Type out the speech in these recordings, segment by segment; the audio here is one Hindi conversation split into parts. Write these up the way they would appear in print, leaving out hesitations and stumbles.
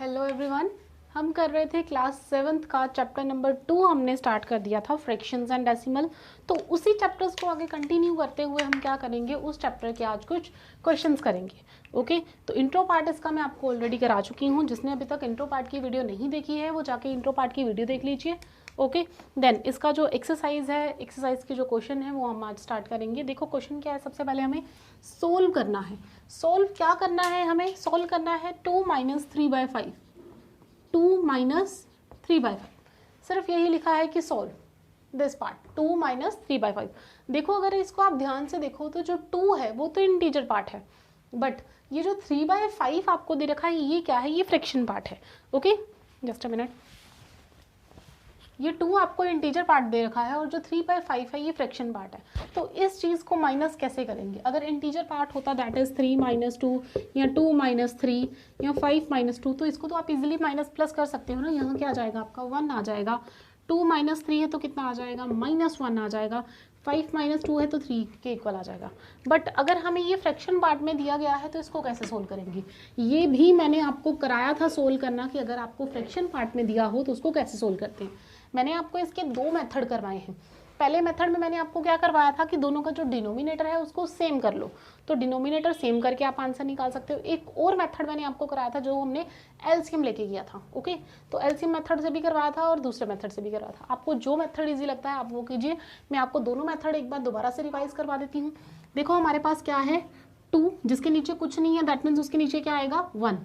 हेलो एवरीवन, हम कर रहे थे क्लास 7th का चैप्टर नंबर 2 हमने स्टार्ट कर दिया था फ्रैक्शंस एंड डेसिमल। तो उसी चैप्टर्स को आगे कंटिन्यू करते हुए हम क्या करेंगे, उस चैप्टर के आज कुछ क्वेश्चंस करेंगे। ओके, तो इंट्रो पार्ट इसका मैं आपको ऑलरेडी करा चुकी हूँ। जिसने अभी तक इंट्रो पार्ट की वीडियो नहीं देखी है वो जाके इंट्रो पार्ट की वीडियो देख लीजिए। ओके, देन इसका जो एक्सरसाइज है, एक्सरसाइज के जो क्वेश्चन है वो हम आज स्टार्ट करेंगे। देखो क्वेश्चन क्या है, सबसे पहले हमें सोल्व करना है। सोल्व क्या करना है, हमें सोल्व करना है 2 - 3/5, 2 - 3/5। सिर्फ यही लिखा है कि सोल्व दिस पार्ट 2 - 3/5। देखो अगर इसको आप ध्यान से देखो तो जो 2 है वो तो इंटीजर पार्ट है, बट ये जो 3/5 आपको दे रखा है ये क्या है, ये फ्रैक्शन पार्ट है। ओके, जस्ट अ मिनट, ये 2 आपको इंटीजर पार्ट दे रखा है और जो 3/5 है ये फ्रैक्शन पार्ट है। तो इस चीज़ को माइनस कैसे करेंगे? अगर इंटीजर पार्ट होता दैट इज 3 - 2 या 2 - 3 या 5 - 2, तो इसको तो आप इजीली माइनस प्लस कर सकते हो ना। यहाँ क्या आ जाएगा आपका 1 आ जाएगा। 2 - 3 है तो कितना आ जाएगा, -1 आ जाएगा। 5 - 2 है तो 3 के इक्वल आ जाएगा। बट अगर हमें ये फ्रैक्शन पार्ट में दिया गया है तो इसको कैसे सोल्व करेंगे, ये भी मैंने आपको कराया था सोल्व करना कि अगर आपको फ्रैक्शन पार्ट में दिया हो तो उसको कैसे सोल्व करते हैं। मैंने आपको इसके 2 मेथड करवाए हैं। पहले मेथड में मैंने आपको क्या करवाया था कि दोनों का जो डिनोमिनेटर है उसको सेम कर लो, तो डिनोमिनेटर सेम करके आप आंसर निकाल सकते हो। एक और मेथड मैंने आपको कराया था जो हमने एलसीएम लेके किया था। ओके, तो एलसीएम मेथड से भी करवाया था और दूसरे मेथड से भी करवाया था। आपको जो मेथड इजी लगता है आप वो कीजिए। मैं आपको दोनों मेथड एक बार दोबारा से रिवाइज करवा देती हूँ। देखो हमारे पास क्या है 2, जिसके नीचे कुछ नहीं है, दैट मीन्स उसके नीचे क्या आएगा 1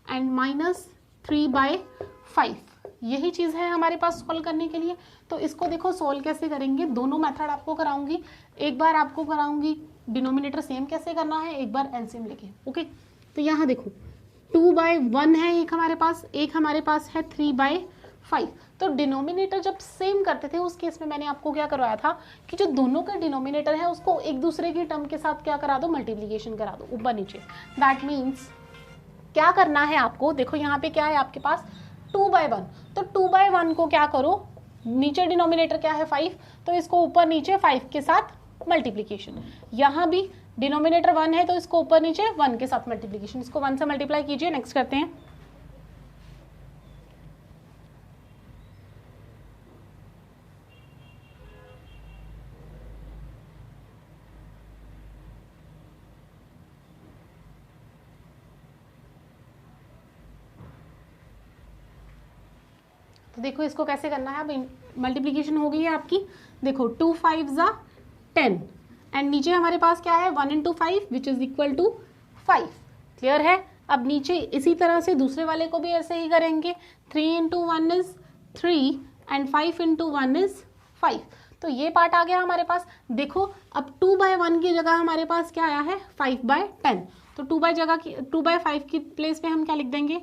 एंड -3/5। यही चीज़ है हमारे पास सॉल्व करने के लिए। तो इसको देखो सॉल्व कैसे करेंगे, दोनों मेथड आपको कराऊंगी। एक बार आपको कराऊंगी डिनोमिनेटर सेम कैसे करना है, एक बार एलसीएम लेके। ओके, तो यहाँ देखो 2/1 है एक हमारे पास, एक हमारे पास है 3/5। तो डिनोमिनेटर जब सेम करते थे उस केस में मैंने आपको क्या करवाया था कि जो दोनों का डिनोमिनेटर है उसको एक दूसरे की टर्म के साथ क्या करा दो, मल्टीप्लीकेशन करा दो ऊपर नीचे। दैट मीन्स क्या करना है आपको, देखो यहाँ पे क्या है आपके पास 2/1, तो 2/1 को क्या करो, नीचे डिनोमिनेटर क्या है 5, तो इसको ऊपर नीचे 5 के साथ मल्टीप्लीकेशन। यहाँ भी डिनोमिनेटर 1 है तो इसको ऊपर नीचे 1 के साथ मल्टीप्लीकेशन। इसको 1 से मल्टीप्लाई कीजिए। नेक्स्ट करते हैं। तो देखो इसको कैसे करना है, अब मल्टीप्लीकेशन हो गई है आपकी। देखो 2 5 = 10 एंड नीचे हमारे पास क्या है 1 × 5 which is equal to 5। Clear है? अब नीचे इसी तरह से दूसरे वाले को भी ऐसे ही करेंगे। 3 × 1 इज 3 एंड 5 × 1 इज 5। तो ये पार्ट आ गया हमारे पास। देखो अब 2/1 की जगह हमारे पास क्या आया है 5/10। तो 2/5 की प्लेस पे हम क्या लिख देंगे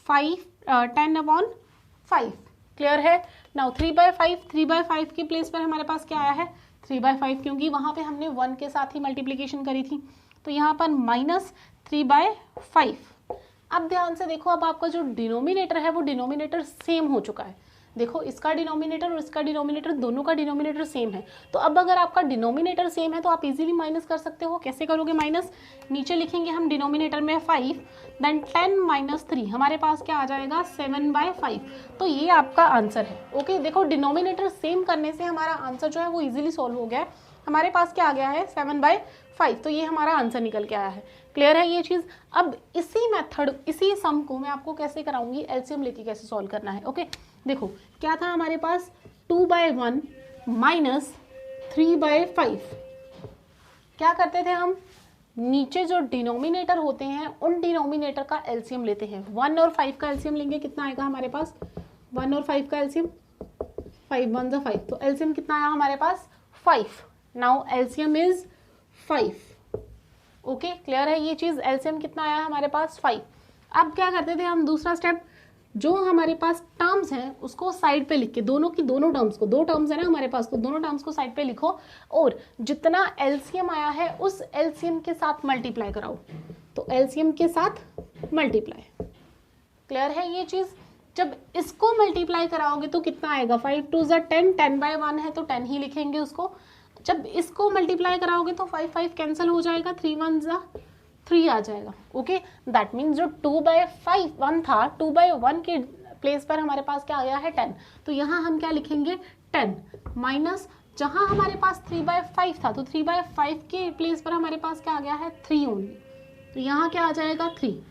10/5। क्लियर है? नाउ 3/5 की प्लेस पर हमारे पास क्या आया है 3/5, क्योंकि वहां पे हमने 1 के साथ ही मल्टीप्लीकेशन करी थी। तो यहाँ पर -3/5। अब ध्यान से देखो, अब आपका जो डिनोमिनेटर है वो डिनोमिनेटर सेम हो चुका है। देखो इसका डिनोमिनेटर और इसका डिनोमिनेटर, दोनों का डिनोमिनेटर सेम है। तो अब अगर आपका डिनोमिनेटर सेम है तो आप इजीली माइनस कर सकते हो। कैसे करोगे माइनस, नीचे लिखेंगे हम डिनोमिनेटर में 5, देन 10 - 3 हमारे पास क्या आ जाएगा 7/5। तो ये आपका आंसर है। ओके, देखो डिनोमिनेटर सेम करने से हमारा आंसर जो है वो इजीली सॉल्व हो गया है। हमारे पास क्या आ गया है 7/5, तो ये हमारा आंसर निकल के आया है। क्लियर है ये चीज़? अब इसी मेथड, इसी सम को मैं आपको कैसे कराऊंगी, एलसीएम लेके कैसे सॉल्व करना है। ओके, देखो क्या था हमारे पास 2/1 - 3/5। क्या करते थे हम, नीचे जो डिनोमिनेटर होते हैं उन डिनोमिनेटर का एलसीएम लेते हैं। 1 और 5 का एलसीएम लेंगे, कितना आएगा हमारे पास 1 और 5 का एलसीएम 5 1 = 5, तो एलसीएम कितना आया हमारे पास 5। Now LCM is 5। Okay, clear है ये चीज? एलसीएम कितना आया हमारे पास 5। अब क्या करते थे हम, दूसरा स्टेप, जो हमारे पास टर्म्स हैं उसको साइड पे लिख के, दोनों की दोनों टर्म्स को, 2 टर्म्स है ना हमारे पास, तो दोनों टर्म्स को साइड पे लिखो और जितना एलसीएम आया है उस एलसीएम के साथ मल्टीप्लाई कराओ। तो एलसीएम के साथ मल्टीप्लाई। क्लियर है ये चीज? जब इसको मल्टीप्लाई कराओगे तो कितना आएगा 5 2 = 10, 10/1 है तो 10 ही लिखेंगे उसको। जब इसको मल्टीप्लाई कराओगे तो 5 5 कैंसिल हो जाएगा, 3 1 = 3 आ जाएगा। ओके, दैट मीन्स जो 2/1 था, 2/1 के प्लेस पर हमारे पास क्या आ गया है 10। तो यहाँ हम क्या लिखेंगे 10 माइनस, जहाँ हमारे पास 3/5 था तो 3/5 के प्लेस पर हमारे पास क्या आ गया है 3 ओनली। तो यहाँ क्या आ जाएगा 3।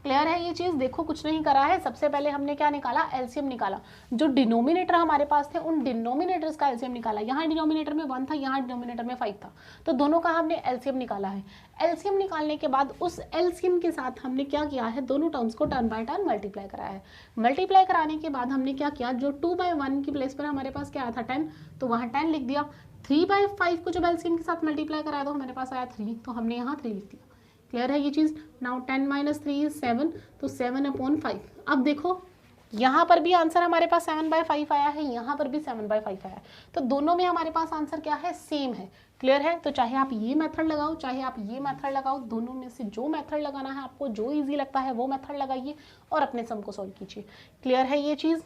क्लियर है ये चीज़? देखो कुछ नहीं करा है, सबसे पहले हमने क्या निकाला, एलसीएम निकाला। जो डिनोमिनेटर हमारे पास थे उन डिनोमिनेटर्स का एलसीएम निकाला। यहाँ डिनोमिनेटर में 1 था, यहाँ डिनोमिनेटर में 5 था, तो दोनों का हमने एलसीएम निकाला है। एलसीएम निकालने के बाद उस एलसीएम के साथ हमने क्या किया है, दोनों टर्म्स को टर्म बाय टर्म मल्टीप्लाई कराया है। मल्टीप्लाई कराने के बाद हमने क्या किया, जो 2/1 की प्लेस पर हमारे पास क्या आया था 10, तो वहाँ 10 लिख दिया। 3/5 को जब एलसीएम के साथ मल्टीप्लाई कराया तो हमारे पास आया 3, तो हमने यहाँ 3 लिख दिया। क्लियर है ये चीज़? नाउ 10 - 3 इज 7, तो 7/5। अब देखो यहाँ पर भी आंसर हमारे पास 7/5 आया है, यहाँ पर भी 7/5 आया है, तो दोनों में हमारे पास आंसर क्या है, सेम है। क्लियर है? तो चाहे आप ये मेथड लगाओ चाहे आप ये मेथड लगाओ, दोनों में से जो मेथड लगाना है आपको, जो ईजी लगता है वो मेथड लगाइए और अपने सम को सॉल्व कीजिए। क्लियर है ये चीज़?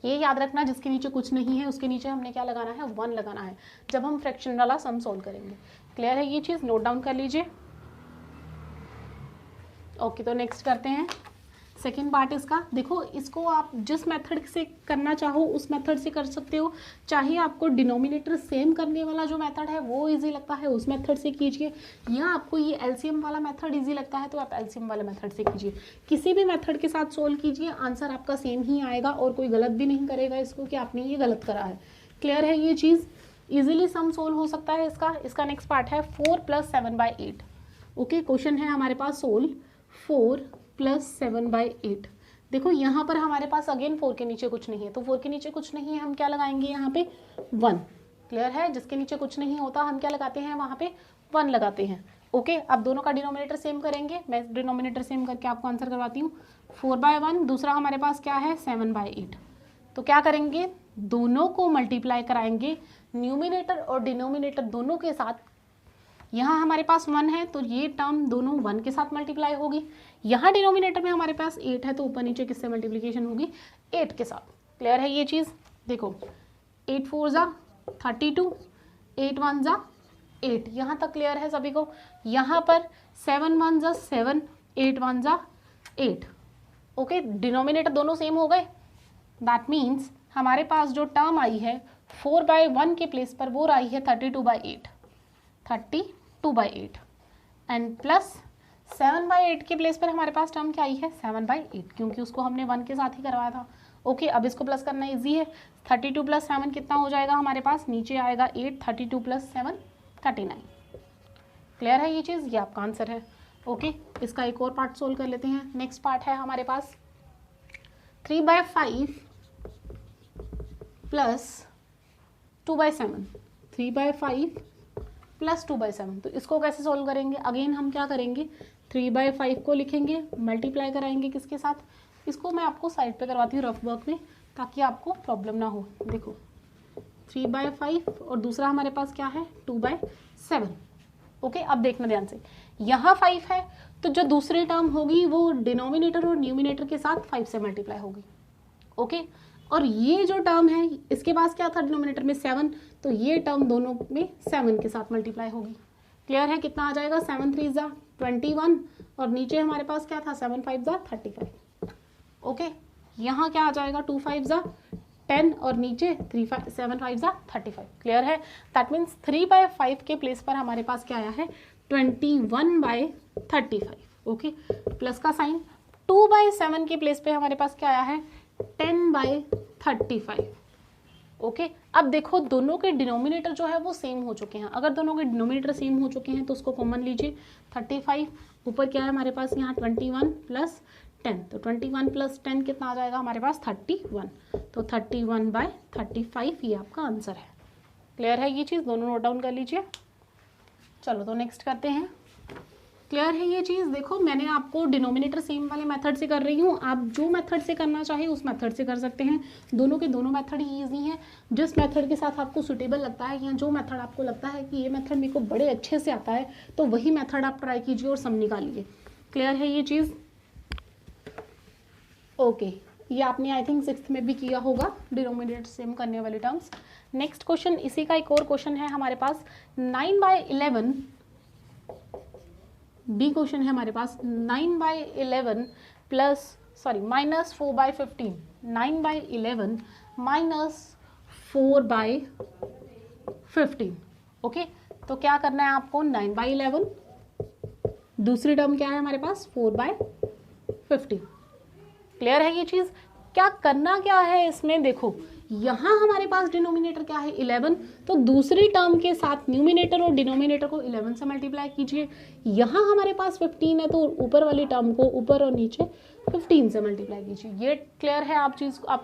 ये याद रखना, जिसके नीचे कुछ नहीं है उसके नीचे हमने क्या लगाना है, 1 लगाना है जब हम फ्रैक्शन वाला सम सॉल्व करेंगे। क्लियर है ये चीज़? नोट डाउन कर लीजिए। ओके, तो नेक्स्ट करते हैं सेकेंड पार्ट इसका। देखो इसको आप जिस मेथड से करना चाहो उस मेथड से कर सकते हो, चाहे आपको डिनोमिनेटर सेम करने वाला जो मेथड है वो इजी लगता है उस मेथड से कीजिए, या आपको ये एलसीएम वाला मेथड इजी लगता है तो आप एलसीएम वाले मेथड से कीजिए। किसी भी मेथड के साथ सोल्व कीजिए, आंसर आपका सेम ही आएगा और कोई गलत भी नहीं करेगा इसको कि आपने ये गलत करा है। क्लियर है ये चीज़? ईजिली सम सोल्व हो सकता है इसका नेक्स्ट पार्ट है 4 + 7/8। ओके, क्वेश्चन है हमारे पास सोल्व 4 + 7/8। देखो यहाँ पर हमारे पास अगेन 4 के नीचे कुछ नहीं है, तो 4 के नीचे कुछ नहीं है हम क्या लगाएंगे यहाँ पे 1। क्लियर है? जिसके नीचे कुछ नहीं होता हम क्या लगाते हैं, वहाँ पे 1 लगाते हैं। ओके, अब दोनों का डिनोमिनेटर सेम करेंगे, मैं डिनोमिनेटर सेम करके आपको आंसर करवाती हूँ। 4/1, दूसरा हमारे पास क्या है 7/8। तो क्या करेंगे, दोनों को मल्टीप्लाई कराएंगे, न्यूमिनेटर और डिनोमिनेटर दोनों के साथ। यहाँ हमारे पास 1 है तो ये टर्म दोनों 1 के साथ मल्टीप्लाई होगी। यहाँ डिनोमिनेटर में हमारे पास 8 है तो ऊपर नीचे किससे मल्टीप्लिकेशन होगी, 8 के साथ। क्लियर है ये चीज़? देखो 8 4 ज़ा 32, 8 1 ज़ा 8, यहाँ तक क्लियर है सभी को? यहाँ पर 7 1 ज़ा 7, 8 1 ज़ा 8। ओके, डिनोमिनेटर दोनों सेम हो गए। दैट मीन्स हमारे पास जो टर्म आई है 4/1 के प्लेस पर वो आई है 32/8, 32/8 एंड प्लस 7/8 के प्लेस पर हमारे पास टर्म क्या आई है 7/8, क्योंकि उसको हमने 1 के साथ ही करवाया था। ओके, अब इसको प्लस करना इजी है। 32 + 7 कितना हो जाएगा हमारे पास, नीचे आएगा 8, 32 + 7 39। क्लियर है ये चीज़? ये आपका आंसर है। ओके, इसका एक और पार्ट सोल्व कर लेते हैं। नेक्स्ट पार्ट है हमारे पास 3/5 + 2/7, 3/5 + 2/7। तो इसको कैसे सॉल्व करेंगे, अगेन हम क्या करेंगे, 3/5 को लिखेंगे, मल्टीप्लाई कराएंगे किसके साथ, इसको मैं आपको साइड पे करवाती हूँ रफ वर्क में ताकि आपको प्रॉब्लम ना हो। देखो 3/5 और दूसरा हमारे पास क्या है 2/7। ओके, अब देखना ध्यान से, यहाँ 5 है तो जो दूसरी टर्म होगी वो डिनोमिनेटर और न्यूमिनेटर के साथ 5 से मल्टीप्लाई होगी। ओके, और ये जो टर्म है इसके पास क्या था डिनोमिनेटर में 7, तो ये टर्म दोनों में 7 के साथ मल्टीप्लाई होगी। क्लियर है? कितना आ जाएगा, 7 3 ज़ा 21 और नीचे हमारे पास क्या था 7 5 ज़ा 35। ओके, यहाँ क्या आ जाएगा 2 5 ज़ा 10 और नीचे 7 5 ज़ा 35। क्लियर है? दैट मीन्स 3/5 के प्लेस पर हमारे पास क्या आया है 21/35। ओके, प्लस का साइन। 2/7 के प्लेस पे हमारे पास क्या आया है 10/35। ओके, अब देखो दोनों के डिनोमिनेटर जो है वो सेम हो चुके हैं। अगर दोनों के डिनोमिनेटर सेम हो चुके हैं तो उसको कॉमन लीजिए, 35 ऊपर क्या है हमारे पास यहाँ 21 + 10, तो 21 + 10 कितना आ जाएगा हमारे पास 31, तो 31/35 ये आपका आंसर है। क्लियर है ये चीज़? दोनों नोट डाउन कर लीजिए। चलो तो नेक्स्ट करते हैं। क्लियर है ये चीज़? देखो मैंने आपको डिनोमिनेटर सेम वाले मेथड से कर रही हूँ, आप जो मेथड से करना चाहे उस मेथड से कर सकते हैं। दोनों के दोनों मेथड ही ईजी हैं। जिस मेथड के साथ आपको सुटेबल लगता है या जो मेथड आपको लगता है कि ये मेथड मेरे को बड़े अच्छे से आता है तो वही मेथड आप ट्राई कीजिए और सम निकालिए। क्लियर है ये चीज़? ओके, ये आपने आई थिंक 6th में भी किया होगा, डिनोमिनेटर सेम करने वाले टर्म्स। नेक्स्ट क्वेश्चन इसी का एक और क्वेश्चन है हमारे पास, 9/11 बी क्वेश्चन है हमारे पास 9/11 प्लस माइनस 4/15, 9/11 माइनस 4/15। ओके, तो क्या करना है आपको, 9/11, दूसरी टर्म क्या है हमारे पास 4/15। क्लियर है ये चीज। क्या करना क्या है इसमें, देखो यहाँ हमारे पास डिनोमिनेटर क्या है 11, तो दूसरी टर्म के साथ न्यूमिनेटर और डिनोमिनेटर को 11 से मल्टीप्लाई कीजिए। यहाँ हमारे पास 15 है, तो ऊपर वाली टर्म को ऊपर और नीचे 15 से मल्टीप्लाई कीजिए। ये क्लियर है आप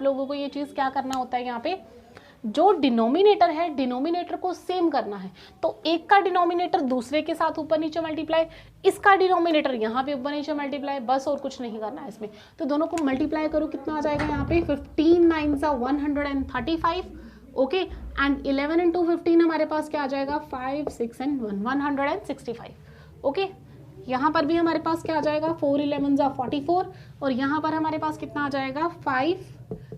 लोगों को ये चीज़ क्या करना होता है, यहाँ पे जो डिनोमिनेटर है डिनोमिनेटर को सेम करना है। तो एक का डिनोमिनेटर दूसरे के साथ ऊपर नीचे मल्टीप्लाई, इसका डिनोमिनेटर यहाँ पे ऊपर नीचे मल्टीप्लाई, बस और कुछ नहीं करना है इसमें। तो दोनों को मल्टीप्लाई करो, कितना आ जाएगा यहाँ पे 15 9 135। ओके, एंड 11 इंटू 15 हमारे पास क्या आ जाएगा 5 6 एंड 1 165। ओके, यहाँ पर भी हमारे पास क्या आ जाएगा 4 11 44, और यहाँ पर हमारे पास कितना आ जाएगा 5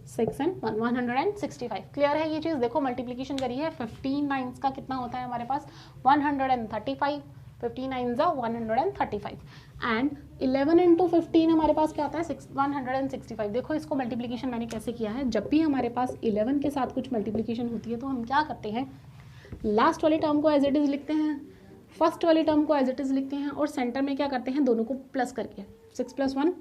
6 एंड 1 165। क्लियर है ये चीज़। देखो मल्टीप्लीकेशन करी है, 15 9 का कितना होता है हमारे पास 135, 15 9 135, एंड 11 इंटू 15 हमारे पास क्या आता है 165। देखो इसको मल्टीप्लीकेशन मैंने कैसे किया है, जब भी हमारे पास 11 के साथ कुछ मल्टीप्लीकेशन होती है तो हम क्या करते हैं, लास्ट वाले टर्म को एज इट इज लिखते हैं, फर्स्ट वाली टर्म को एज इट इज लिखते हैं, और सेंटर में क्या करते हैं दोनों को प्लस करके 6 + 1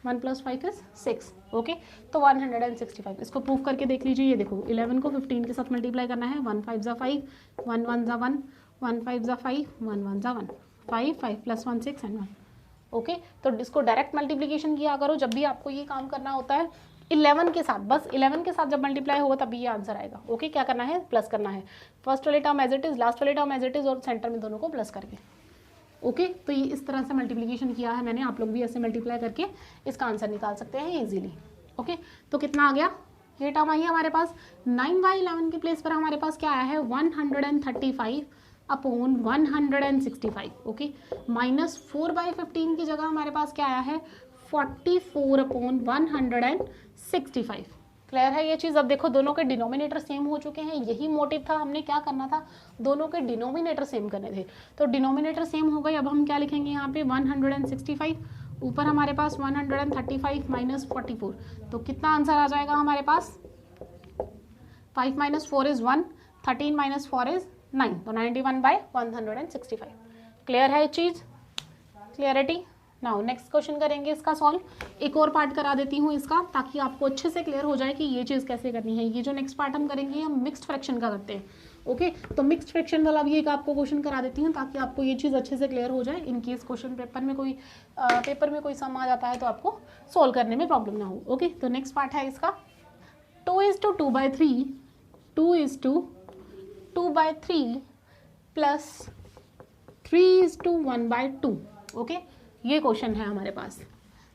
1 + 5 = 6। ओके, तो 165। इसको प्रूफ करके देख लीजिए। ये देखो 11 को 15 के साथ मल्टीप्लाई करना है, 1 5 = 5, 1 1 = 1, 1 5 = 5, 1 1 = 1, 5 5 + 1 6 एंड 1। ओके, तो इसको डायरेक्ट मल्टीप्लीकेशन किया करो जब भी आपको ये काम करना होता है 11 के साथ, बस 11 के साथ जब मल्टीप्लाई होगा तभी ये आंसर आएगा। ओके, क्या करना है प्लस करना है, फर्स्ट वाले term as it is, last वाले टर्म एज इट इज, और सेंटर में दोनों को प्लस करके। ओके, तो ये इस तरह से मल्टीप्लीकेशन किया है मैंने, आप लोग भी ऐसे मल्टीप्लाई करके इसका आंसर निकाल सकते हैं इजीली। ओके, तो कितना आ गया, ये टर्म आई है हमारे पास 9/11 के प्लेस पर हमारे पास क्या आया है 135 अपॉन 165। ओके, माइनस 4/15 की जगह हमारे पास क्या आया है 44 अपॉन 165। क्लियर है ये चीज़। अब देखो दोनों के डिनोमिनेटर सेम हो चुके हैं, यही मोटिव था, हमने क्या करना था दोनों के डिनोमिनेटर सेम करने थे। तो डिनोमिनेटर सेम हो गए, अब हम क्या लिखेंगे यहाँ पे 165, ऊपर हमारे पास 135 माइनस 44, तो कितना आंसर आ जाएगा हमारे पास 5 - 4 = 1, 13 - 4 = 9, तो 91/165। क्लियर है ये चीज़, क्लियरिटी। नाउ नेक्स्ट क्वेश्चन करेंगे इसका सॉल्व। एक और पार्ट करा देती हूँ इसका, ताकि आपको अच्छे से क्लियर हो जाए कि ये चीज़ कैसे करनी है। ये जो नेक्स्ट पार्ट हम करेंगे हम मिक्स्ड फ्रैक्शन का करते हैं। ओके, तो मिक्स्ड फ्रैक्शन वाला भी एक आपको क्वेश्चन करा देती हूँ ताकि आपको ये चीज़ अच्छे से क्लियर हो जाए। इन केस क्वेश्चन पेपर में कोई सम आ जाता है तो आपको सॉल्व करने में प्रॉब्लम ना हो। ओके, तो नेक्स्ट पार्ट है इसका 2:2/3, 2:2/3 प्लस 3:1/2। ओके, ये क्वेश्चन है हमारे पास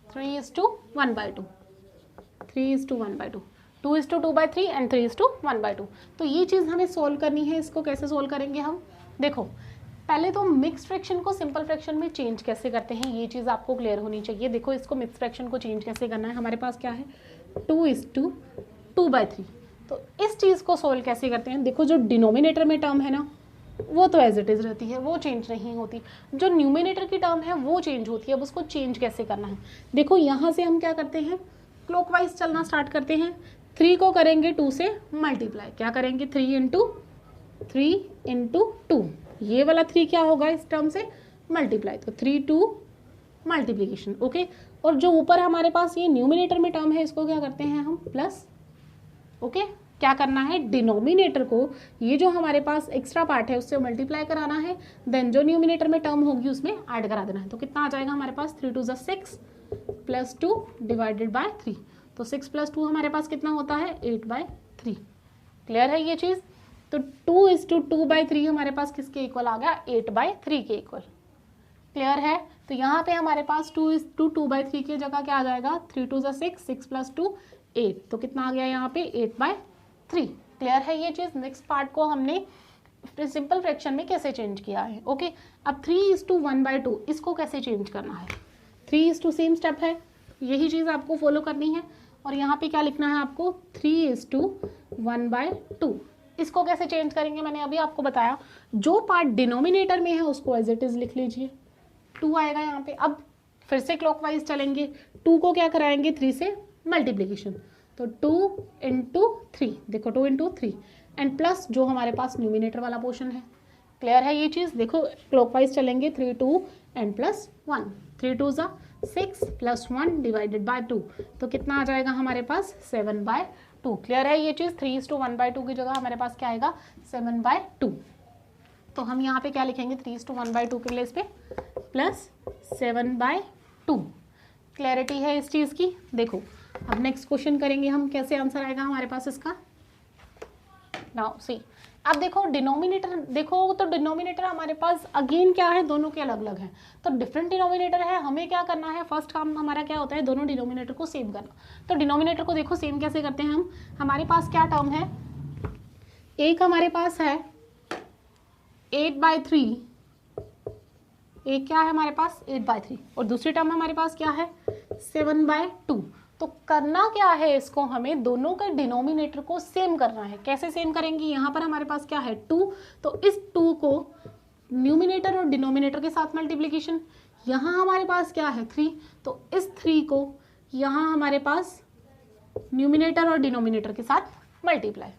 3:1/2, 3:1/2, 2:2/3 एंड 3:1/2। तो ये चीज़ हमें सोल्व करनी है। इसको कैसे सोल्व करेंगे हम, देखो पहले तो मिक्स्ड फ्रैक्शन को सिंपल फ्रैक्शन में चेंज कैसे करते हैं ये चीज़ आपको क्लियर होनी चाहिए। देखो इसको मिक्स्ड फ्रैक्शन को चेंज कैसे करना है, हमारे पास क्या है 2:2/3। तो इस चीज़ को सोल्व कैसे करते हैं, देखो जो डिनोमिनेटर में टर्म है ना वो तो एज इट इज़ रहती है, वो चेंज नहीं होती। जो न्यूमिनेटर की टर्म है वो चेंज होती है। अब उसको चेंज कैसे करना है, देखो यहाँ से हम क्या करते हैं क्लॉकवाइज चलना स्टार्ट करते हैं। 3 को करेंगे 2 से मल्टीप्लाई, क्या करेंगे 3 × 2, ये वाला 3 क्या होगा इस टर्म से मल्टीप्लाई, तो 3 2 मल्टीप्लीकेशन। ओके, और जो ऊपर हमारे पास ये न्यूमिनेटर में टर्म है इसको क्या करते हैं हम प्लस। ओके, क्या करना है डिनोमिनेटर को, ये जो हमारे पास एक्स्ट्रा पार्ट है उससे मल्टीप्लाई कराना है, देन जो न्यूमिनेटर में टर्म होगी उसमें ऐड करा देना है। तो कितना आ जाएगा हमारे पास 3 2 = 6 प्लस 2 / 3, तो 6 + 2 हमारे पास कितना होता है 8/3। क्लियर है ये चीज़। तो 2:2/3 हमारे पास किसके इक्वल आ गया 8/3 के इक्वल। क्लियर है। तो यहाँ पे हमारे पास 2:2/3 की जगह क्या आ जाएगा 3 2 = 6, 6 + 2 8, तो कितना आ गया यहाँ पे 8/3। क्लियर है ये चीज़। नेक्स्ट पार्ट को हमने सिंपल फ्रैक्शन में कैसे चेंज किया है। ओके, अब 3:1/2 इसको कैसे चेंज करना है, 3 सेम स्टेप है, यही चीज़ आपको फॉलो करनी है। और यहाँ पे क्या लिखना है आपको 3:1/2। इसको कैसे चेंज करेंगे मैंने अभी आपको बताया, जो पार्ट डिनोमिनेटर में है उसको एज इट इज़ लिख लीजिए। 2 आएगा यहाँ पे। अब फिर से क्लॉकवाइज चलेंगे, 2 को क्या कराएंगे 3 से मल्टीप्लीकेशन, तो 2 इंटू 3, देखो 2 इंटू 3 एंड प्लस जो हमारे पास न्यूमिनेटर वाला पोर्शन है। क्लियर है ये चीज़? देखो क्लॉकवाइज चलेंगे, 3 2 एंड प्लस 1, 3 2 ज़ा 6 प्लस 1 डिवाइडेड बाय 2, तो कितना आ जाएगा हमारे पास 7/2। क्लियर है ये चीज़? 3:1/2 की जगह हमारे पास क्या आएगा 7/2। तो हम यहाँ पे क्या लिखेंगे 3:1/2 के प्लेस पे प्लस 7/2। क्लैरिटी है इस चीज़ की? देखो अब नेक्स्ट क्वेश्चन करेंगे हम, कैसे आंसर आएगा हमारे पास इसका। नाउ सी, अब देखो डिनोमिनेटर, देखो तो डिनोमिनेटर हमारे पास अगेन क्या है, दोनों के अलग अलग हैं, तो डिफरेंट डिनोमिनेटर है। हमें क्या करना है, फर्स्ट काम हमारा क्या होता है, दोनों डिनोमिनेटर को सेम करना। तो डिनोमिनेटर को देखो सेम कैसे करते हैं हम, हमारे पास क्या टर्म है, एक हमारे पास है 8/3, एक क्या है हमारे पास 8/3, और दूसरी टर्म हमारे पास क्या है 7/2। तो करना क्या है इसको, हमें दोनों के डिनोमिनेटर को सेम करना है। कैसे सेम करेंगे, यहाँ पर हमारे पास क्या है 2, तो इस 2 को न्यूमिनेटर और डिनोमिनेटर के साथ मल्टीप्लीकेशन, यहाँ हमारे पास क्या है 3, तो इस 3 को यहाँ हमारे पास न्यूमिनेटर और डिनोमिनेटर के साथ मल्टीप्लाई।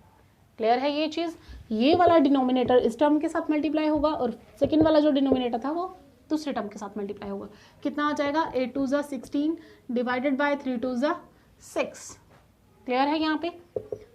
क्लियर है ये चीज़? ये वाला डिनोमिनेटर इस टर्म के साथ मल्टीप्लाई होगा और सेकेंड वाला जो डिनोमिनेटर था वो दूसरे टर्म के साथ मल्टीप्लाई होगा। कितना आ जाएगा 8 2 ज़ा 16 डिवाइडेड बाय 3 2 ज़ा 6। क्लियर है यहाँ पे?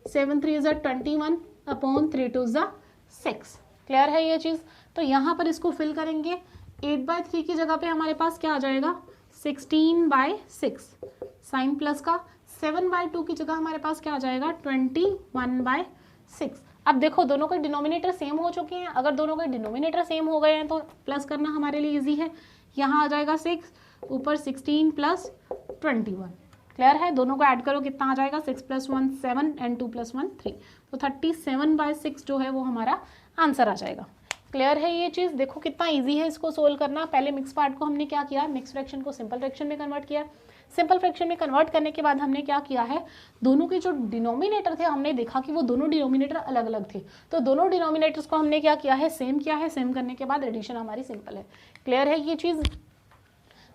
7 3 ज़ा 21 अपॉन 3 2 ज़ा 6। क्लियर है ये चीज़? तो यहाँ पर इसको फिल करेंगे, 8/3 की जगह पे हमारे पास क्या आ जाएगा 16/6 साइन प्लस का, 7/2 की जगह हमारे पास क्या आ जाएगा 21/6। अब देखो दोनों के डिनोमिनेटर सेम हो चुके हैं, अगर दोनों के डिनोमिनेटर सेम हो गए हैं तो प्लस करना हमारे लिए इजी है। यहाँ आ जाएगा 6, ऊपर 16 प्लस 21। क्लियर है? दोनों को ऐड करो, कितना आ जाएगा 6 + 1 7 एंड 2 + 1 3, तो 37/6 जो है वो हमारा आंसर आ जाएगा। क्लियर है ये चीज़? देखो कितना ईजी है इसको सोल्व करना। पहले मिक्स पार्ट को हमने क्या किया, मिक्स फ्रैक्शन को सिंपल फ्रैक्शन में कन्वर्ट किया। सिंपल फ्रैक्शन में कन्वर्ट करने के बाद हमने क्या किया है, दोनों के जो डिनोमिनेटर थे हमने देखा कि वो दोनों डिनोमिनेटर अलग अलग थे, तो दोनों डिनोमिनेटर्स को हमने क्या किया है, सेम किया है। सेम करने के बाद एडिशन हमारी सिंपल है। क्लियर है ये चीज़?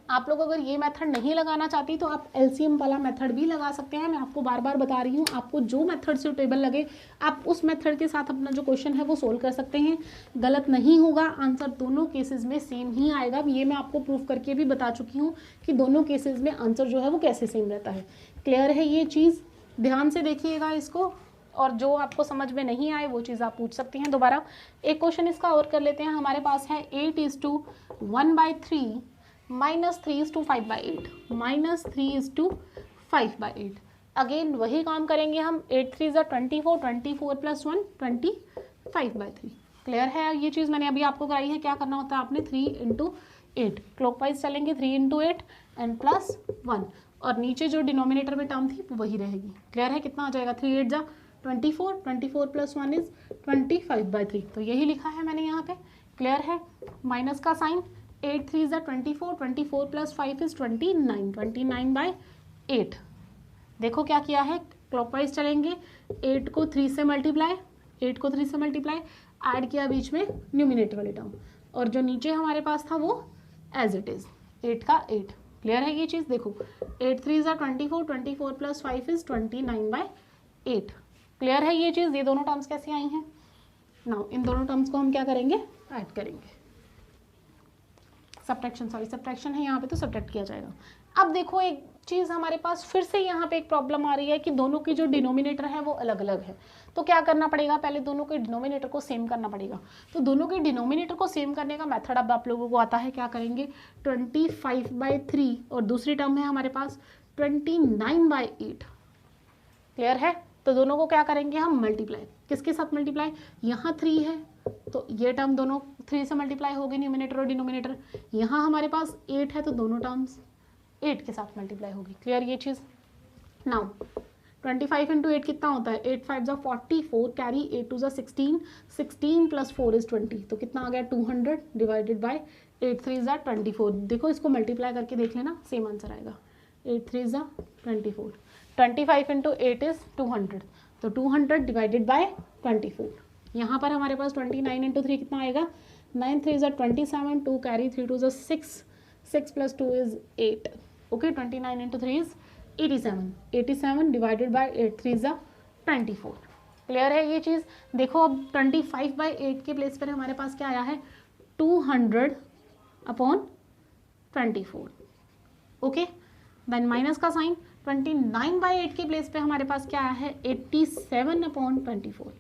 आप लोग अगर ये मेथड नहीं लगाना चाहती तो आप एलसीएम वाला मेथड भी लगा सकते हैं। मैं आपको बार बार बता रही हूँ, आपको जो मेथड सुटेबल लगे आप उस मेथड के साथ अपना जो क्वेश्चन है वो सोल्व कर सकते हैं। गलत नहीं होगा, आंसर दोनों केसेस में सेम ही आएगा। ये मैं आपको प्रूफ करके भी बता चुकी हूँ कि दोनों केसेस में आंसर जो है वो कैसे सेम रहता है। क्लियर है ये चीज़? ध्यान से देखिएगा इसको, और जो आपको समझ में नहीं आए वो चीज़ आप पूछ सकती हैं दोबारा। एक क्वेश्चन इसका और कर लेते हैं। हमारे पास है 8:1/3 -3:5/8, -3:5/8। अगेन वही काम करेंगे हम, 8 3 ज़ा 24, 24 + 1 25/3। क्लियर है ये चीज़? मैंने अभी आपको कराई है। क्या करना होता है आपने 3 × 8, क्लॉकवाइज चलेंगे 3 × 8 एंड प्लस 1, और नीचे जो डिनोमिनेटर में टर्म थी वो वही रहेगी। क्लियर है? कितना आ जाएगा 3 8 ज़ा 24, 24 + 1 इज 25/3, तो यही लिखा है मैंने यहाँ पे। क्लियर है? माइनस का साइन, 8 3 ज़ा 24, 24 + 5 इज 29, 29/8। देखो क्या किया है, क्लॉकवाइज चलेंगे, 8 को 3 से मल्टीप्लाई, 8 को 3 से मल्टीप्लाई, ऐड किया बीच में न्यूमिनेटर वाले टर्म, और जो नीचे हमारे पास था वो एज इट इज़ 8 का 8। क्लियर है ये चीज़? देखो 8 3 ज़ा 24, 24 + 5 इज 29/8। क्लियर है ये चीज़? ये दोनों टर्म्स कैसे आई हैं? नाउ इन दोनों टर्म्स को हम क्या करेंगे, ऐड करेंगे। सब्ट्रैक्शन है यहाँ पे, तो सब्ट्रैक्ट किया जाएगा। अब देखो एक चीज़ हमारे पास फिर से यहाँ पे एक प्रॉब्लम आ रही है कि दोनों की जो डिनोमिनेटर है वो अलग अलग है। तो क्या करना पड़ेगा, पहले दोनों के डिनोमिनेटर को सेम करना पड़ेगा। तो दोनों के डिनोमिनेटर को सेम करने का मेथड अब आप लोगों को आता है। क्या करेंगे, 25/3 और दूसरी टर्म है हमारे पास 29/8। क्लियर है? तो दोनों को क्या करेंगे हम, मल्टीप्लाई। किसके साथ मल्टीप्लाई, यहाँ 3 है तो ये टर्म दोनों 3 से मल्टीप्लाई हो गए, न्यूमिनेटर और डिनोमिनेटर। यहाँ हमारे पास 8 है तो दोनों टर्म्स 8 के साथ मल्टीप्लाई होगी। क्लियर ये चीज़? नाउ 25 × 8 कितना होता है, 8 5 ज़ा 44, कैरी 8 2 ज़ा 16, 16 + 4 इज 20, तो कितना आ गया 200 डिवाइडेड बाय 8 3 ज़ा 24। देखो इसको मल्टीप्लाई करके देख लेना, सेम आंसर आएगा। 8 3 ज़ा 24, 25 × 8 इज 200, तो 200 डिवाइडेड बाय 24। यहाँ पर हमारे पास 29 × 3 कितना आएगा, 9 3 ज़ा 27, 2 कैरी 3 2 ज़ा 6, 6 + 2 is 8. Okay, 29 into 3 is 87. 87 divided by 8 3 is 24. Clear है ये चीज़? देखो अब 25/8 के प्लेस पर हमारे पास क्या आया है, 200/24. ओके, देन माइनस का साइन. 29/8 के प्लेस पे हमारे पास क्या आया है, 87/24.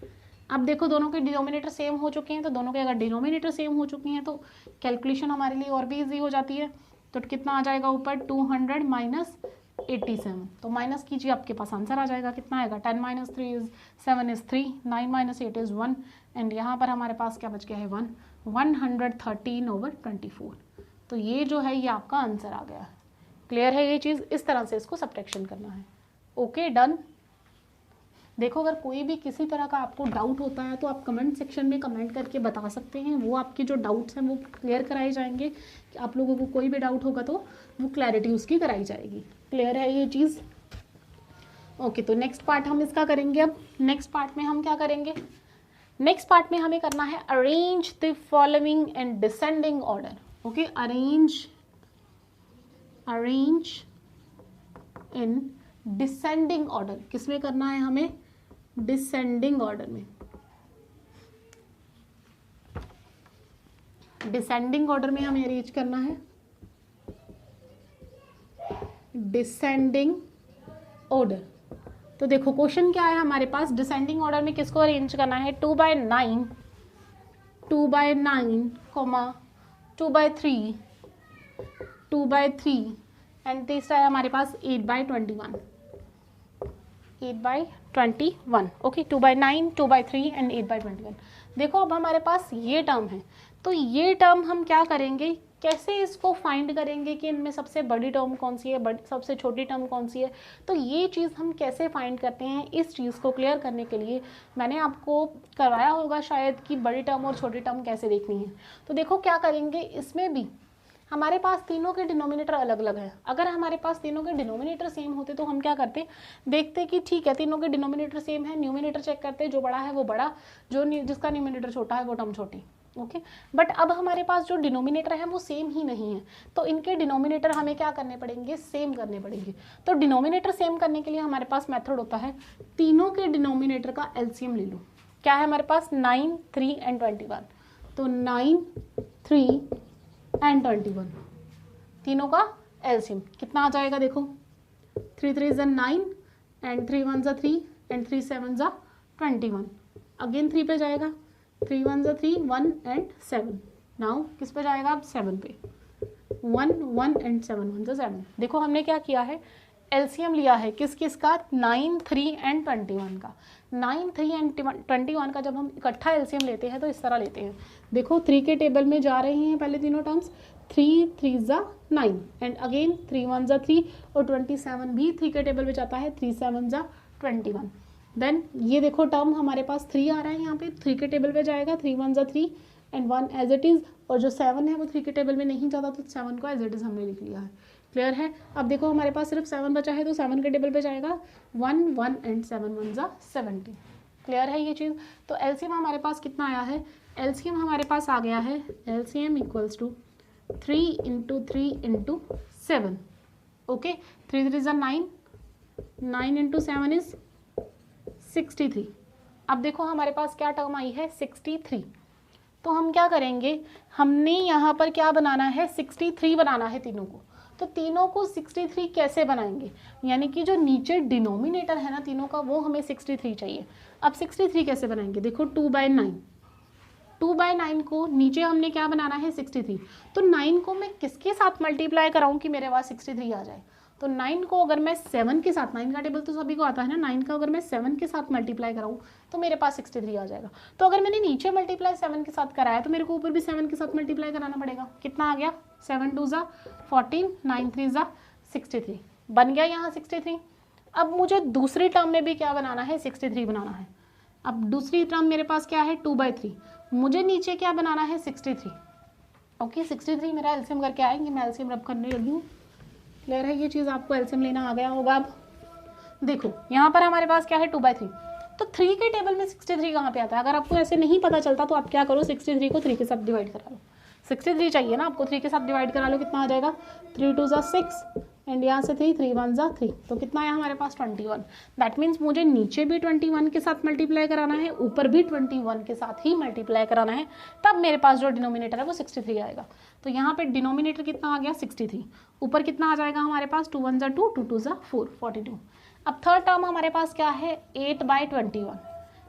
अब देखो दोनों के डिनोमिनेटर सेम हो चुके हैं, तो दोनों के अगर डिनोमिनेटर सेम हो चुके हैं तो कैलकुलेशन हमारे लिए और भी इजी हो जाती है. तो कितना आ जाएगा ऊपर, 200 माइनस 87. तो माइनस कीजिए, आपके पास आंसर आ जाएगा. कितना आएगा, 10 - 3 is 7 is 3, 9 - 8 is 1, एंड यहाँ पर हमारे पास क्या बच गया है, 1. 113/24. तो ये जो है ये आपका आंसर आ गया. क्लियर है ये चीज़? इस तरह से इसको सब्ट्रैक्शन करना है. Okay, done. देखो अगर कोई भी किसी तरह का आपको डाउट होता है तो आप कमेंट सेक्शन में कमेंट करके बता सकते हैं. वो आपके जो डाउट्स हैं वो क्लियर कराए जाएंगे. कि आप लोगों को कोई भी डाउट होगा तो वो क्लैरिटी उसकी कराई जाएगी. क्लियर है ये चीज़? ओके, तो नेक्स्ट पार्ट हम इसका करेंगे. अब नेक्स्ट पार्ट में हम क्या करेंगे, नेक्स्ट पार्ट में हमें करना है arrange the following in descending order. Okay, arrange in descending order. किसमें करना है हमें, डिसेंडिंग ऑर्डर में. डिसेंडिंग ऑर्डर में हमें अरेंज करना है डिसेंडिंग ऑर्डर. तो देखो क्वेश्चन क्या है हमारे पास, डिसेंडिंग ऑर्डर में किसको अरेंज करना है, 2/9, 2/9, 2/3, 2/3, एंड तीसरा है हमारे पास 8/21. 8/21. Okay, 2/9, 2/3 and 8/21. देखो अब हमारे पास ये टर्म है, तो ये टर्म हम क्या करेंगे, कैसे इसको फाइंड करेंगे कि इनमें सबसे बड़ी टर्म कौन सी है, सबसे छोटी टर्म कौन सी है. तो ये चीज़ हम कैसे फाइंड करते हैं, इस चीज़ को क्लियर करने के लिए मैंने आपको करवाया होगा शायद कि बड़ी टर्म और छोटी टर्म कैसे देखनी है. तो देखो क्या करेंगे, इसमें भी हमारे पास तीनों के डिनोमिनेटर अलग अलग है. अगर हमारे पास तीनों के डिनोमिनेटर सेम होते तो हम क्या करते, देखते कि ठीक है तीनों के डिनोमिनेटर सेम है, न्यूमिनेटर चेक करते, जो बड़ा है वो बड़ा, जो जिसका न्यूमिनेटर छोटा है वो टर्म छोटी. ओके, बट अब हमारे पास जो डिनोमिनेटर है वो सेम ही नहीं है, तो इनके डिनोमिनेटर हमें क्या करने पड़ेंगे, सेम करने पड़ेंगे. तो डिनोमिनेटर सेम करने के लिए हमारे पास मेथड होता है, तीनों के डिनोमिनेटर का एलसीएम ले लो. क्या है हमारे पास, 9, 3 एंड 21. तो 9, 3 एंड 21, तीनों का एलसीएम कितना आ जाएगा, देखो 3 3 is 9 and 3 1 is 3 and 3 7 is 21. Again 3 पे जाएगा, 3 1 is 3, 1 एंड 7. नाउ किस पे जाएगा, अब 7 पे, 1 1 एंड 7 1 is 7. देखो हमने क्या किया है, एलसीएम लिया है किस किस का, 9 3 एंड 21 का. 9 3 एंड 21 का जब हम इकट्ठा एलसीएम लेते हैं तो इस तरह लेते हैं. देखो 3 के टेबल में जा रही हैं पहले तीनों terms, 3 3 is 9 and again 3 1 is 3 और 27 भी 3 के टेबल में जाता है, 3 7 is 21. देन ये देखो टर्म हमारे पास 3 आ रहा है यहाँ पे, 3 के टेबल पे जाएगा, 3 1 is 3 and 1 as it is, और जो 7 है वो 3 के टेबल में नहीं जाता तो 7 को एज इट इज़ हमने लिख लिया है. क्लियर है? अब देखो हमारे पास सिर्फ 7 बचा है, तो 7 के टेबल पे जाएगा, 1 1 एंड 7 1 is 17. क्लियर है ये चीज़? तो एलसीएम हमारे पास कितना आया है, एलसीएम हमारे पास आ गया है, LCM equals to 3 × 3 × 7. Okay, 3 3 is 9, 9 × 7 is 63. अब देखो हमारे पास क्या टर्म आई है, 63. तो हम क्या करेंगे, हमने यहाँ पर क्या बनाना है, 63 बनाना है तीनों को. तो तीनों को 63 कैसे बनाएंगे, यानी कि जो नीचे डिनोमिनेटर है ना तीनों का, वो हमें 63 चाहिए. अब 63 कैसे बनाएंगे, देखो 2/9, 2/9 को नीचे हमने क्या बनाना है, 63. तो 9 को मैं किसके साथ मल्टीप्लाई कराऊं कि मेरे पास 63 आ जाए. तो 9 को अगर मैं 7 के साथ, 9 का टेबल तो सभी को आता है ना, 9 का अगर मैं 7 के साथ मल्टीप्लाई कराऊं तो मेरे पास 63 आ जाएगा. तो अगर मैंने नीचे मल्टीप्लाई 7 के साथ कराया तो मेरे को ऊपर भी 7 के साथ मल्टीप्लाई कराना पड़ेगा. कितना आ गया, 7 2 is 14, 9 3 is 63. बन गया यहाँ 63. अब मुझे दूसरी टर्म में भी क्या बनाना है, 63 बनाना है. अब दूसरी टर्म मेरे पास क्या है, 2/3. मुझे नीचे क्या बनाना है, 63. ओके, 63 मेरा एलसीएम करके आएंगे, मैं एलसीएम रब करने लगी हूँ. क्लियर है ये चीज़, आपको एलसीएम लेना आ गया होगा. अब देखो यहाँ पर हमारे पास क्या है, 2/3. तो 3 के टेबल में 63 कहाँ पे आता है. अगर आपको ऐसे नहीं पता चलता तो आप क्या करो, 63 को 3 के साथ डिवाइड करा लो. 63 चाहिए ना आपको, 3 के साथ डिवाइड करा लो, कितना आ जाएगा 3 2 = 6 एंड यहाँ से 3 3 1 = 3, तो कितना आया हमारे पास 21। दैट मीन्स मुझे नीचे भी 21 के साथ मल्टीप्लाई कराना है, ऊपर भी 21 के साथ ही मल्टीप्लाई कराना है, तब मेरे पास जो डिनोमिनेटर है वो 63 आएगा। तो यहाँ पे डिनोमिनेटर कितना आ गया 63, ऊपर कितना आ जाएगा हमारे पास 2 1 = 2 2 2 = 4 42। अब थर्ड टर्म हमारे पास क्या है 8/21।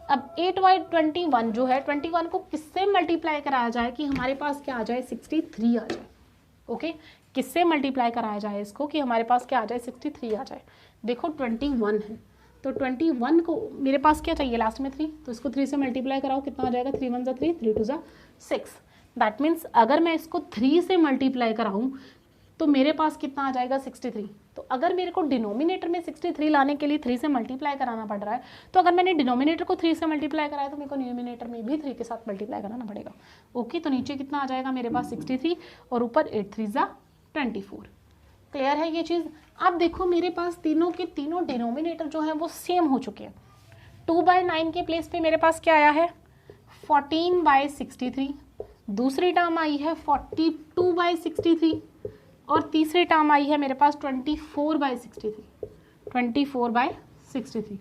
अब 8/21 जो है 21 को किससे मल्टीप्लाई कराया जाए कि हमारे पास क्या आ जाए 63 आ जाए। ओके किससे मल्टीप्लाई कराया जाए इसको कि हमारे पास क्या आ जाए 63 आ जाए। देखो 21 है तो 21 को मेरे पास क्या चाहिए लास्ट में 3, तो इसको 3 से मल्टीप्लाई कराओ, कितना आ जाएगा 3 1 = 3 3 2 = 6। दैट मीन्स अगर मैं इसको 3 से मल्टीप्लाई कराऊँ तो मेरे पास कितना आ जाएगा 63। तो अगर मेरे को डिनोमिनेटर में 63 लाने के लिए 3 से मल्टीप्लाई कराना पड़ रहा है, तो अगर मैंने डिनोमिनेटर को 3 से मल्टीप्लाई कराया तो मेरे को न्यूमिनेटर में भी 3 के साथ मल्टीप्लाई कराना पड़ेगा। ओके तो नीचे कितना आ जाएगा मेरे पास 63 और ऊपर 8 3 = 24। क्लियर है ये चीज़। अब देखो मेरे पास तीनों के तीनों डिनोमिनेटर जो है वो सेम हो चुके हैं। 2/9 के प्लेस पे मेरे पास क्या आया है 14/63, दूसरी टर्म आई है 42/63 और तीसरी टर्म आई है मेरे पास 24/63।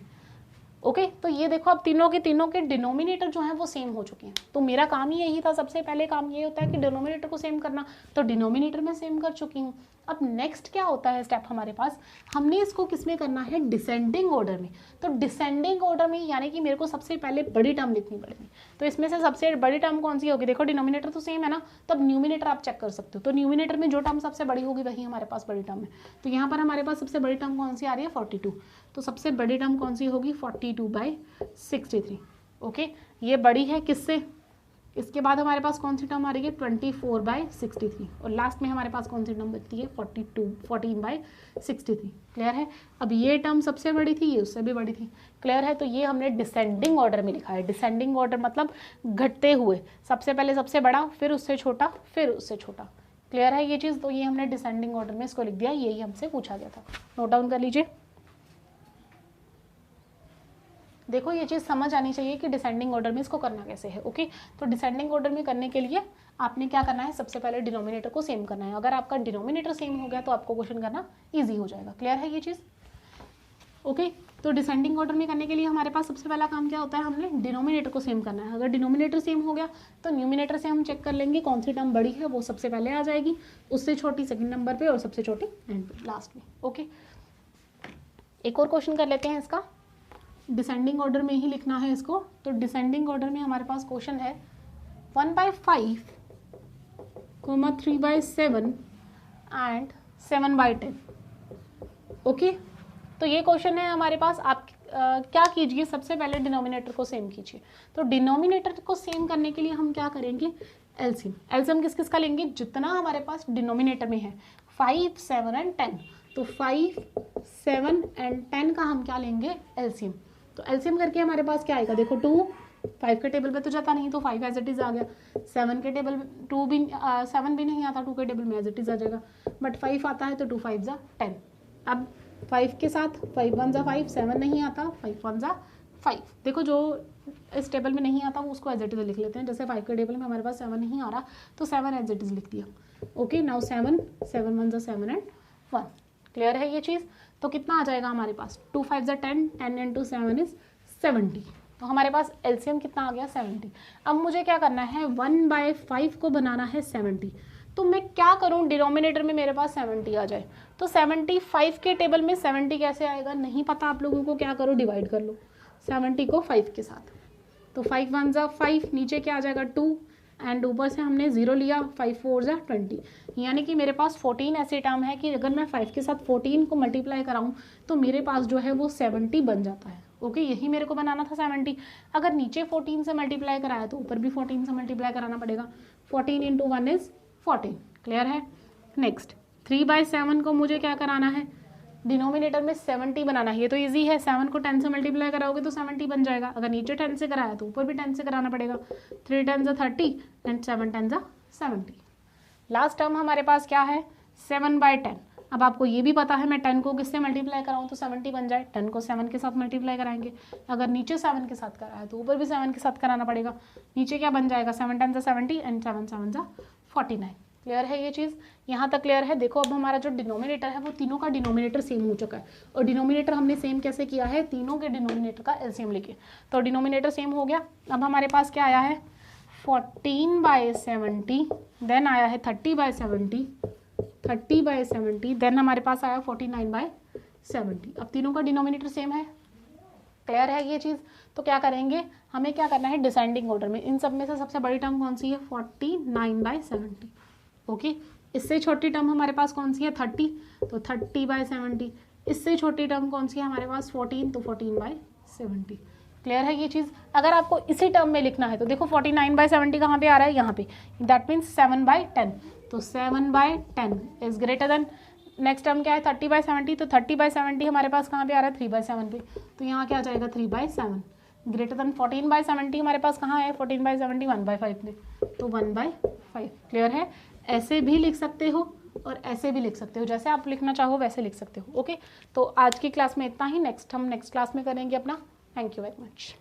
ओके तो ये देखो अब तीनों के डिनोमिनेटर जो हैं वो सेम हो चुके हैं। तो मेरा काम ही यही था, सबसे पहले काम ये होता है कि डिनोमिनेटर को सेम करना, तो डिनोमिनेटर में सेम कर चुकी हूँ। अब नेक्स्ट क्या होता है स्टेप हमारे पास, हमने इसको किस में करना है डिसेंडिंग ऑर्डर में। तो डिसेंडिंग ऑर्डर में यानी कि मेरे को सबसे पहले बड़ी टर्म लिखनी पड़ेगी। तो इसमें से सबसे बड़ी टर्म कौन सी होगी, देखो डिनोमिनेटर तो सेम है ना, तब न्यूमिनेटर आप चेक कर सकते हो। तो न्यूमिनेटर में जो टर्म सबसे बड़ी होगी वही हमारे पास बड़ी टर्म है। तो यहाँ पर हमारे पास सबसे बड़ी टर्म कौन सी आ रही है 42, तो सबसे बड़ी टर्म कौन सी होगी 42/63। ओके ये बड़ी है किससे, इसके बाद हमारे पास कौन सी टर्म आ रही है 24/63 और लास्ट में हमारे पास कौन सी टर्म बचती है 14/63। क्लियर है। अब ये टर्म सबसे बड़ी थी, ये उससे भी बड़ी थी। क्लियर है। तो ये हमने डिसेंडिंग ऑर्डर में लिखा है। डिसेंडिंग ऑर्डर मतलब घटते हुए, सबसे पहले सबसे बड़ा, फिर उससे छोटा, फिर उससे छोटा। क्लियर है ये चीज़। तो ये हमने डिसेंडिंग ऑर्डर में इसको लिख दिया, यही हमसे पूछा गया था। नोट डाउन कर लीजिए। देखो ये चीज़ समझ आनी चाहिए कि डिसेंडिंग ऑर्डर में इसको करना कैसे है। ओके तो डिसेंडिंग ऑर्डर में करने के लिए आपने क्या करना है, सबसे पहले डिनोमिनेटर को सेम करना है। अगर आपका डिनोमिनेटर सेम हो गया तो आपको क्वेश्चन करना इजी हो जाएगा। क्लियर है ये चीज़। ओके तो डिसेंडिंग ऑर्डर में करने के लिए हमारे पास सबसे पहला काम क्या होता है, हमने डिनोमिनेटर को सेम करना है। अगर डिनोमिनेटर सेम हो गया तो न्यूमिनेटर से हम चेक कर लेंगे कौन सी टर्म बड़ी है, वो सबसे पहले आ जाएगी, उससे छोटी सेकंड नंबर पे और सबसे छोटी एंड पे लास्ट में। ओके एक और क्वेश्चन कर लेते हैं इसका, डिसेंडिंग ऑर्डर में ही लिखना है इसको। तो डिसेंडिंग ऑर्डर में हमारे पास क्वेश्चन है 1/5, 3/7 एंड 7/10। ओके तो ये क्वेश्चन है हमारे पास। आप क्या कीजिए, सबसे पहले डिनोमिनेटर को सेम कीजिए। तो डिनोमिनेटर को सेम करने के लिए हम क्या करेंगे, एलसीएम। एलसीएम किस किस का लेंगे, जितना हमारे पास डिनोमिनेटर में है 5 7 एंड 10। तो 5 7 एंड 10 का हम क्या लेंगे, एलसीएम। तो एलसीएम करके हमारे पास क्या आएगा, देखो 2 5 के टेबल पे तो जाता नहीं, तो 5 एज इट इज आ गया। 7 के टेबल 7 भी नहीं आता 2 के टेबल में, एज इट इज आ जाएगा। बट 5 आता है तो 2 5 = 10। अब 5 के साथ 5 1 = 5, 7 नहीं आता, 5 1 = 5। देखो जो इस टेबल में नहीं आता वो उसको एज इट इज लिख लेते हैं। जैसे 5 के टेबल में हमारे पास 7 नहीं आ रहा तो 7 एज इट इज लिख दिया। Okay now 7 7 1 = 7 and 1। क्लियर है ये चीज़। तो कितना आ जाएगा हमारे पास, 2 5 = 10, 10 × 7 = 70। तो हमारे पास एलसीएम कितना आ गया 70। अब मुझे क्या करना है, 1/5 को बनाना है 70। तो मैं क्या करूं, डिनोमिनेटर में मेरे पास 70 आ जाए। तो 75 के टेबल में 70 कैसे आएगा, नहीं पता आप लोगों को, क्या करो डिवाइड कर लो 70 को 5 के साथ। तो 5 1 = 5, नीचे क्या आ जाएगा 2 एंड ऊपर से हमने 0 लिया, 5 4 = 20। यानी कि मेरे पास 14 ऐसे टर्म है कि अगर मैं 5 के साथ 14 को मल्टीप्लाई कराऊँ तो मेरे पास जो है वो 70 बन जाता है। ओके यही मेरे को बनाना था 70। अगर नीचे 14 से मल्टीप्लाई कराया तो ऊपर भी 14 से मल्टीप्लाई कराना पड़ेगा। 14 × 1 = 14। क्लियर है। नेक्स्ट 3/7 को मुझे क्या कराना है, डिनोमिनेटर में 70 बनाना है। ये तो इजी है, 7 को 10 से मल्टीप्लाई कराओगे तो 70 बन जाएगा। अगर नीचे 10 से कराया तो ऊपर भी 10 से कराना पड़ेगा। 3 10 = 30 एंड 7 10 = 70। लास्ट टर्म हमारे पास क्या है 7/10। अब आपको ये भी पता है मैं 10 को किससे मल्टीप्लाई कराऊँ तो 70 बन जाए। 10 को 7 के साथ मल्टीप्लाई कराएंगे। अगर नीचे 7 के साथ कराया तो ऊपर भी 7 के साथ कराना पड़ेगा। नीचे क्या बन जाएगा, 7 10 = 70 एंड 7 7 = 49। क्लियर है ये चीज़, यहाँ तक क्लियर है। देखो अब हमारा जो डिनोमिनेटर है वो तीनों का डिनोमिनेटर सेम हो चुका है, और डिनोमिनेटर हमने सेम कैसे किया है, तीनों के डिनोमिनेटर का एलसीएम लेके। तो डिनोमिनेटर सेम हो गया। अब हमारे पास क्या आया है 14/70, देन आया है 30/70, 30/70, देन हमारे पास आया 49/70। अब तीनों का डिनोमिनेटर सेम है। क्लियर है ये चीज़। तो क्या करेंगे, हमें क्या करना है डिसेंडिंग ऑर्डर में। इन सब में से सबसे बड़ी टर्म कौन सी है 49/70। ओके, इससे छोटी टर्म हमारे पास कौन सी है 30, तो 30/70। इससे छोटी टर्म कौन सी है हमारे पास 14, तो 14/70। क्लियर है ये चीज़। अगर आपको इसी टर्म में लिखना है तो देखो 49/70 कहाँ पे आ रहा है, यहाँ पे, दैट मीन्स 7/10। तो 7/10 is greater than, next term क्या है 30/70, तो 30/70 हमारे पास कहाँ पे आ रहा है 3/7 पे, तो यहाँ क्या आ जाएगा 3/7। ग्रेटर देन 14/70 हमारे पास कहाँ है 14/70 1/5 में, तो 1/5। क्लियर है। ऐसे भी लिख सकते हो और ऐसे भी लिख सकते हो, जैसे आप लिखना चाहो वैसे लिख सकते हो। ओके, तो आज की क्लास में इतना ही। हम नेक्स्ट क्लास में करेंगे अपना। Thank you very much.